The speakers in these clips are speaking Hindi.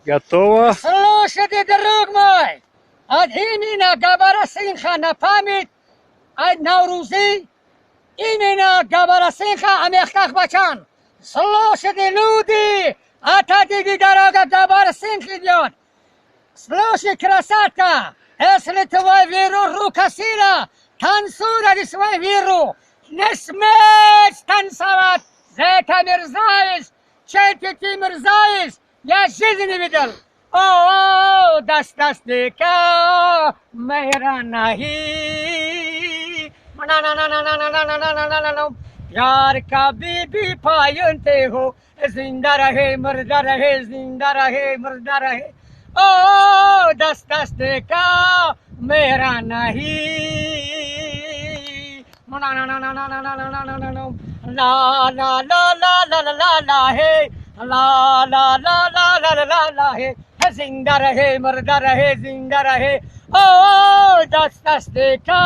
Готово. Слушайте, друг мой, от имени Габара Синха на память от Наурузы, именно Габара Синха Амехтах Бачан. Слушайте, люди, отойдите, дорога Габара Синх идет. Слушай, красотка, если твою веру рука сила, танцуй ради свою веру. Не смей танцевать, за это мерзавец, чей ты мерзавец, я жизни не видел. О, дастика, मेरा नहीं प्यार का बीबी पायनते हो जिंदा रहे मरदा रहे जिंदा रहे मरदा रहे ओ दस्ते का मेरा नहीं ला ला ला ला ला है ला ला ला ला ला ला ला है जिंदा रहे मरदा रहे जिंदा रहे ओ दस्ते का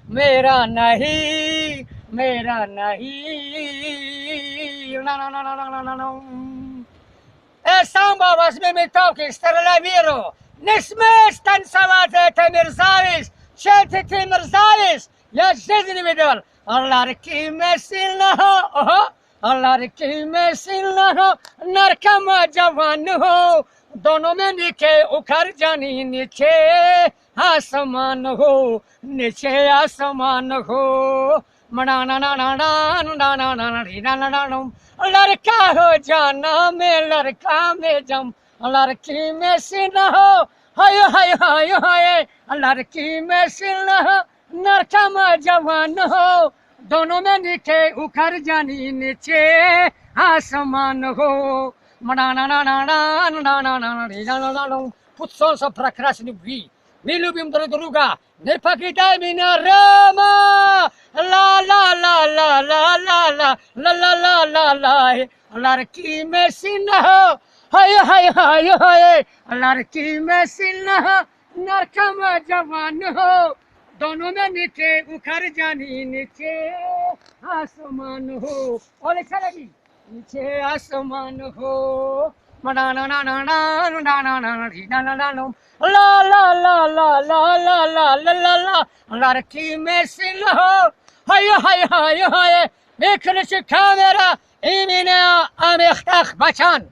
मेरा नहीं Samba was mit mir talking, Sterlaviro. Nesmes танцевать это мерзавец, чей ты мерзавец, я жизнь не видел. Allah kime silna ho, Allah kime silna ho, narkama jawan ho, दोनों में निके उखर जानी नीचे आसमान हो नीचे आसमान हो मनाना ना ना ना ना ना ना ना ना लड़का हो जाना में लड़का में जम लड़की में सीना हो हाय हाय हाय हाय लड़की में सीना हो नरका में जवान हो दोनों में निके उखर जानी नीचे आसमान हो Пуцонса прекрасный любви. Мы любим друг друга. Не покидай меня, Рома. Ла ла ла ла ла ла ла ла ла ла ла ла. लड़की में सीना हो हाय हाय हाय हाय लड़की में सीना हो नरका में जवान हो दोनों में नीचे उखर जानी नीचे आसमान हो ओले चलेगी नीचे आसमान हो मनाना ना ना ना ना ना ना ना ना ना ला ला ला ला ला ला ला ला ला ला लड़की में सिल हो हाय हाय हाय हाय देखने से कैमरा इन्हें आमेख्ताख बचान